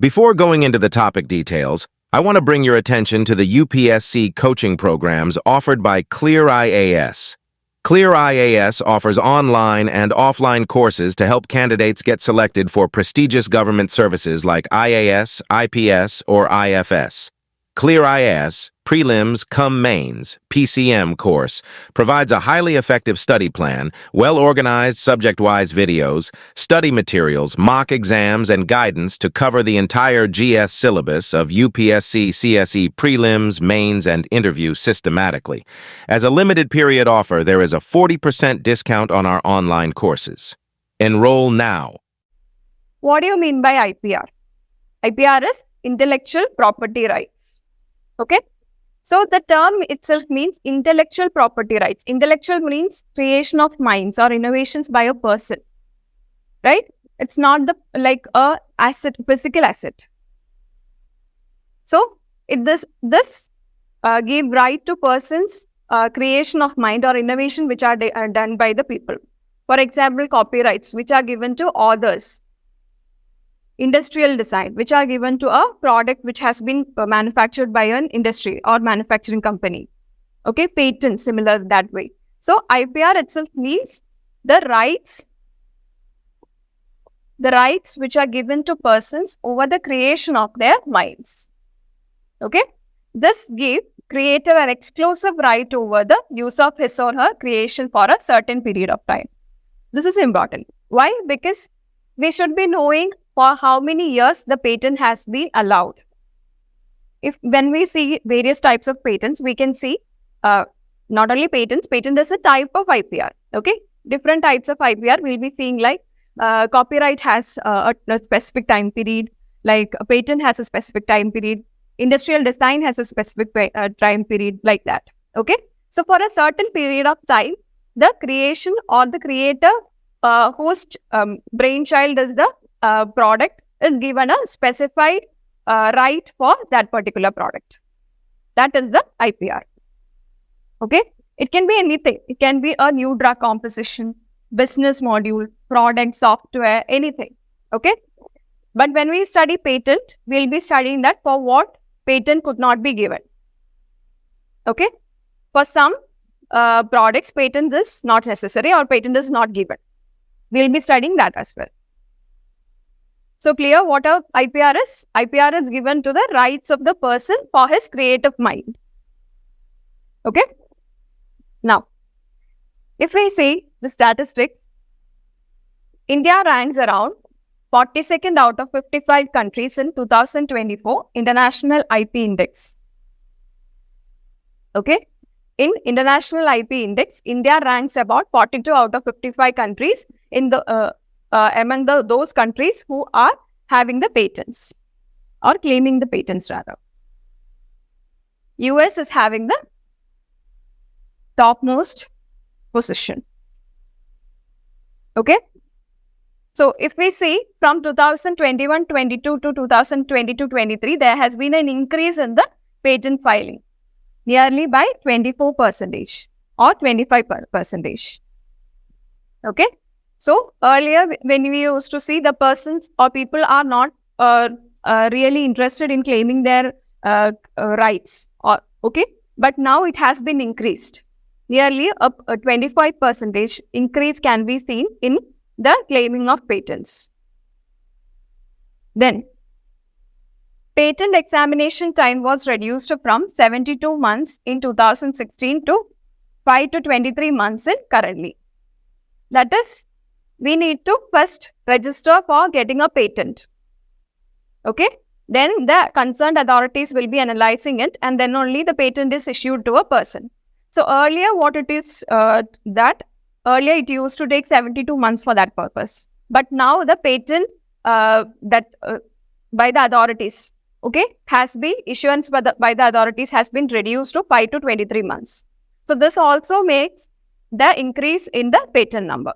Before going into the topic details, I want to bring your attention to the UPSC coaching programs offered by ClearIAS. ClearIAS offers online and offline courses to help candidates get selected for prestigious government services like IAS, IPS, or IFS. ClearIAS, Prelims cum Mains, PCM course, provides a highly effective study plan, well-organized subject-wise videos, study materials, mock exams, and guidance to cover the entire GS syllabus of UPSC CSE Prelims, Mains, and Interview systematically. As a limited period offer, there is a 40% discount on our online courses. Enroll now. What do you mean by IPR? IPR is intellectual property rights. Okay? So the term itself means intellectual property rights. Intellectual means creation of minds or innovations by a person, right? It's not like a asset, physical asset. So this give right to persons creation of mind or innovation which are done by the people. For example, copyrights which are given to authors. Industrial design, which are given to a product which has been manufactured by an industry or manufacturing company. Okay, patent, similar that way. So IPR itself means the rights which are given to persons over the creation of their minds. Okay, this gives creator an exclusive right over the use of his or her creation for a certain period of time. This is important. Why? Because we should be knowing for how many years the patent has been allowed. When we see various types of patents, we can see not only patents, patent is a type of IPR. Okay, different types of IPR we'll be seeing, like copyright has a specific time period, like a patent has a specific time period, industrial design has a specific time period, like that. Okay, so for a certain period of time, the creation or the creator whose brainchild is the product is given a specified right for that particular product. That is the IPR. Okay, it can be anything. It can be a new drug composition, business module, product, software, anything. Okay, but when we study patent, we'll be studying that for what patent could not be given. Okay, for some products, patent is not necessary or patent is not given. We'll be studying that as well. So clear what a IPR is? IPR is given to the rights of the person for his creative mind. Okay. Now, if we see the statistics, India ranks around 42nd out of 55 countries in 2024 International IP Index. Okay. In International IP Index, India ranks about 42 out of 55 countries in the among those countries who are having the patents or claiming the patents rather. US is having the topmost position. Okay. So if we see from 2021-22 to 2022-23, there has been an increase in the patent filing nearly by 24% or 25%. Okay. So earlier, when we used to see the persons or people are not really interested in claiming their rights, okay, but now it has been increased. Nearly a 25% increase can be seen in the claiming of patents. Then, patent examination time was reduced from 72 months in 2016 to 5 to 23 months in currently. That is, we need to first register for getting a patent. Okay. Then the concerned authorities will be analyzing it and then only the patent is issued to a person. So earlier what it is earlier it used to take 72 months for that purpose. But now the patent by the authorities, okay, has been issuance by the authorities has been reduced to 5 to 23 months. So this also makes the increase in the patent number.